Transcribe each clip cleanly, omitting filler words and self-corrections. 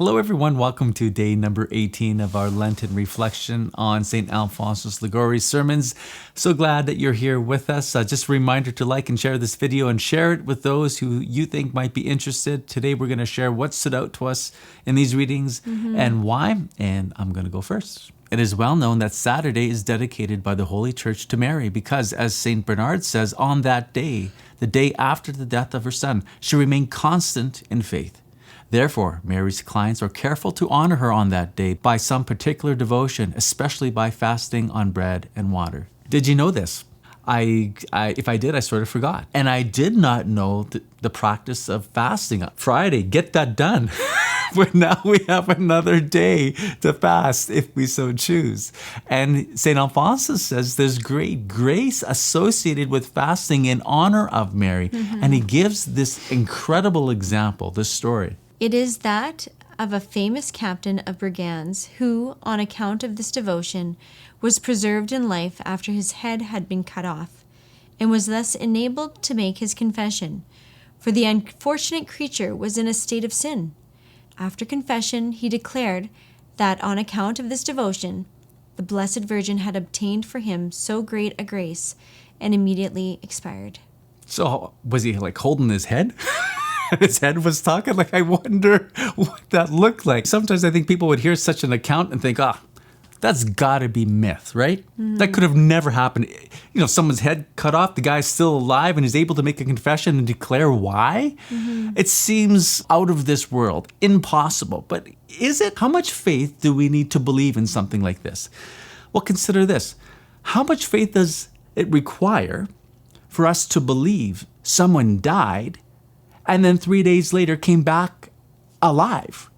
Hello everyone, welcome to day number 18 of our Lenten Reflection on St. Alphonsus Liguori's sermons. So glad that you're here with us. Just a reminder to like and share this video and share it with those who you think might be interested. Today we're going to share what stood out to us in these readings and why, and I'm going to go first. It is well known that Saturday is dedicated by the Holy Church to Mary because, as St. Bernard says, on that day, the day after the death of her son, she remained constant in faith. Therefore, Mary's clients are careful to honor her on that day by some particular devotion, especially by fasting on bread and water. Did you know this? If I did, I sort of forgot. And I did not know the practice of fasting. Friday, get that done. But now we have another day to fast if we so choose. And St. Alphonsus says there's great grace associated with fasting in honor of Mary. And he gives this incredible example, this story. It is that of a famous captain of brigands who, on account of this devotion, was preserved in life after his head had been cut off, and was thus enabled to make his confession, for the unfortunate creature was in a state of sin. After confession, he declared that on account of this devotion, the Blessed Virgin had obtained for him so great a grace, and immediately expired. So was he like holding his head? His head was talking? Like, I wonder what that looked like. Sometimes I think people would hear such an account and think, that's gotta be myth, right? That could have never happened. You know, someone's head cut off, the guy's still alive and is able to make a confession and declare why? It seems out of this world, impossible. But is it? How much faith do we need to believe in something like this? Well, consider this. How much faith does it require for us to believe someone died and then 3 days later came back alive?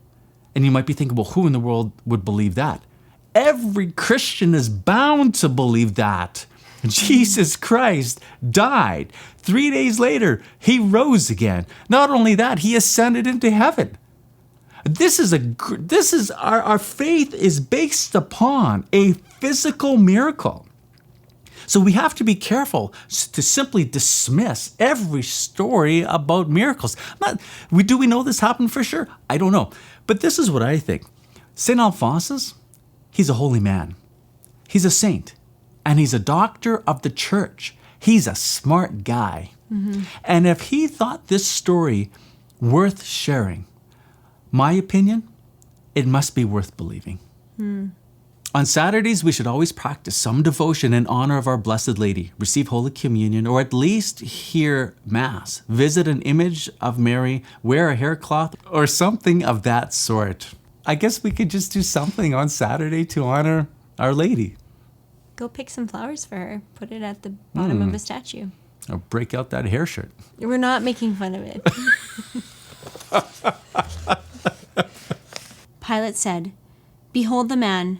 And you might be thinking, well, who in the world would believe that? Every Christian is bound to believe that. Jesus Christ died. 3 days later, he rose again. Not only that, he ascended into heaven. Our faith is based upon a physical miracle. So we have to be careful to simply dismiss every story about miracles. Do we know this happened for sure? I don't know. But this is what I think. St. Alphonsus, he's a holy man. He's a saint. And he's a doctor of the church. He's a smart guy. And if he thought this story worth sharing, my opinion, it must be worth believing. On Saturdays, we should always practice some devotion in honor of our Blessed Lady, receive Holy Communion, or at least hear Mass, visit an image of Mary, wear a hair cloth, or something of that sort. I guess we could just do something on Saturday to honor Our Lady. Go pick some flowers for her. Put it at the bottom of a statue. Or break out that hair shirt. We're not making fun of it. Pilate said, "Behold the man."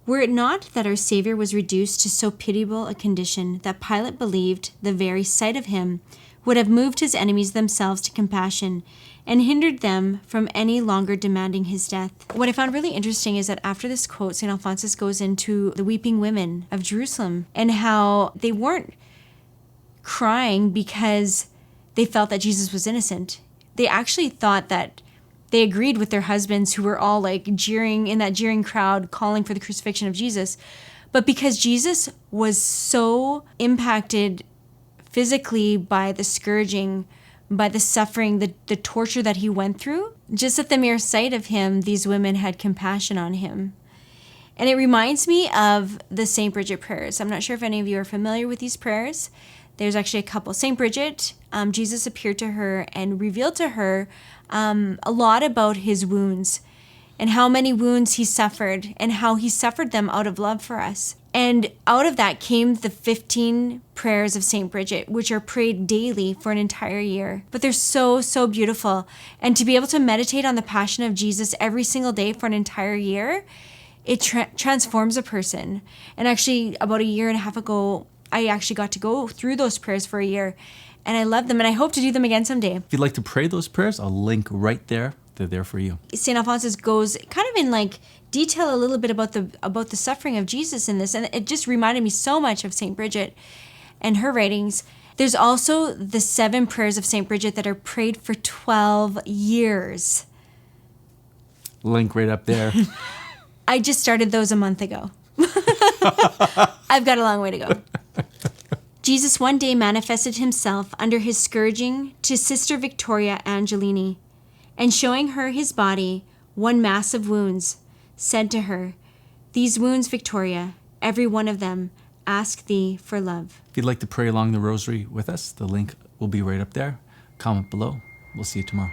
Were it not that our Savior was reduced to so pitiable a condition that Pilate believed the very sight of him would have moved his enemies themselves to compassion and hindered them from any longer demanding his death. What I found really interesting is that after this quote, St. Alphonsus goes into the weeping women of Jerusalem and how they weren't crying because they felt that Jesus was innocent. They actually thought that they agreed with their husbands who were all like jeering in that jeering crowd calling for the crucifixion of Jesus. But because Jesus was so impacted physically by the scourging, by the suffering, the torture that he went through, just at the mere sight of him, these women had compassion on him. And it reminds me of the St. Bridget prayers. I'm not sure if any of you are familiar with these prayers. There's actually a couple. St. Bridget, Jesus appeared to her and revealed to her a lot about his wounds and how many wounds he suffered and how he suffered them out of love for us. And out of that came the 15 prayers of St. Bridget, which are prayed daily for an entire year. But they're so, so beautiful. And to be able to meditate on the passion of Jesus every single day for an entire year, it transforms a person. And actually, about a year and a half ago, I actually got to go through those prayers for a year. And I love them, and I hope to do them again someday. If you'd like to pray those prayers, I'll link right there. They're there for you. St. Alphonsus goes kind of in like detail a little bit about the suffering of Jesus in this, and it just reminded me so much of St. Bridget and her writings. There's also the 7 prayers of St. Bridget that are prayed for 12 years. Link right up there. I just started those a month ago. I've got a long way to go. Jesus one day manifested himself under his scourging to Sister Victoria Angelini, and showing her his body, one mass of wounds, said to her, "These wounds, Victoria, every one of them, ask thee for love." If you'd like to pray along the rosary with us, the link will be right up there. Comment below. We'll see you tomorrow.